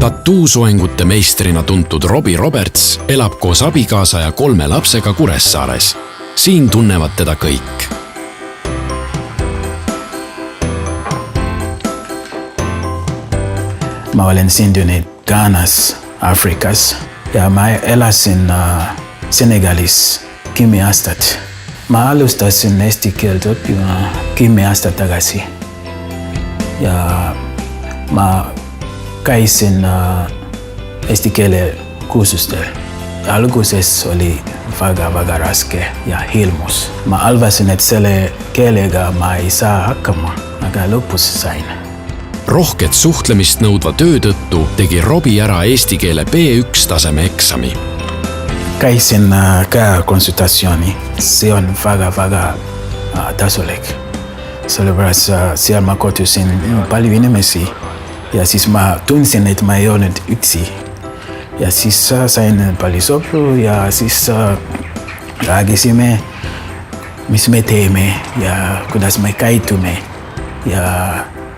Tattuusoengute meistrina tuntud Robbie Roberts elab koos abikaasa ja 3 lapsega Kuressaares. Siin tunnevad teda kõik. Ma olen sündinud Ghanas, Afrikas ja ma elasin Senegalis 10 aastat. Ma alustasin eesti keelt õppima 10 aastat tagasi. Ja ma käisin eesti keele kursustel. Alguses oli väga raske ja hirmus. Ma arvasin, et selle keelega ma ei saa hakkama, aga lõpus sain. Rohket suhtlemist nõudva töö tõttu tegi Robbie ära eesti keele B1 taseme eksami. Käisin ka konsultatsiooni. See on väga tasulik. Sellepärast seal ma kohtusin palju inimesi ja siis ma tundsin, et ma ei olnud üksi. Ja siis sain palju sõpru ja siis rääkisime, mis me teeme ja kuidas me käitume. Ja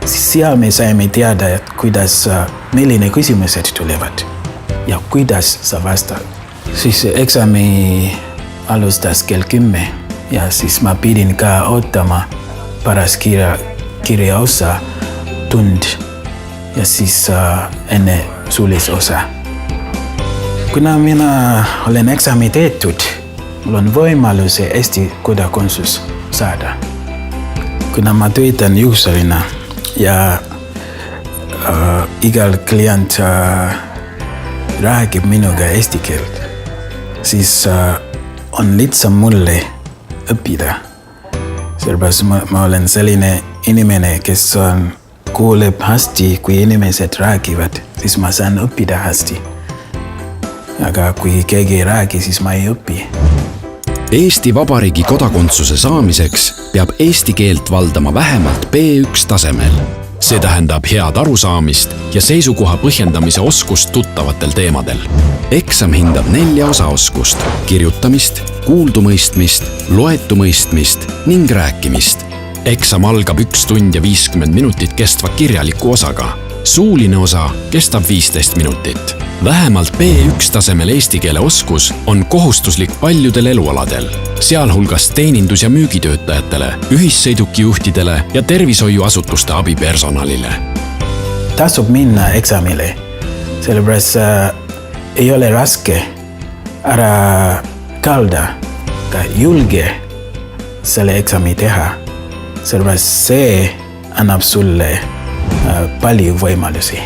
siis seal me saime teada, et kuidas milline küsimused tulevad ja kuidas sa vastad. Siis eksami alustas kell 10 ja siis ma pidin ka ootama pärast kirjaosa tund ja siis enne suulise osa. Kuna mina olen eksami tehtud, mul on võimalus Eesti kodakondsus saada. Kuna ma töötan juhusarina ja igal klient räägib minuga eesti keelt, siis on lihtsam mulle õppida. Sellepärast ma olen selline inimene, kes kuuleb hästi, kui inimesed räägivad, siis ma saan õppida hästi. Aga kui keegi ei räägi, siis ma ei õpi. Eesti Vabariigi kodakondsuse saamiseks peab eesti keelt valdama vähemalt B1 tasemel. See tähendab head arusaamist ja seisukoha põhjendamise oskust tuttavatel teemadel. Eksam hindab 4 osaoskust: kirjutamist, kuuldumõistmist, loetumõistmist ning rääkimist. Eksam algab 1 tund ja 50 minutit kestva kirjaliku osaga. Suuline osa kestab 15 minutit. Vähemalt B1 tasemel eesti keele oskus on kohustuslik paljudel elualadel, sealhulgas teenindus- ja müügitöötajatele, ühissõidukijuhtidele ja tervishoiuasutuste abipersonalile. Tasub minna eksamile, sellepärast ei ole raske ära kalda, ka julge selle eksami teha, sellepärast see annab sulle palju võimalusi.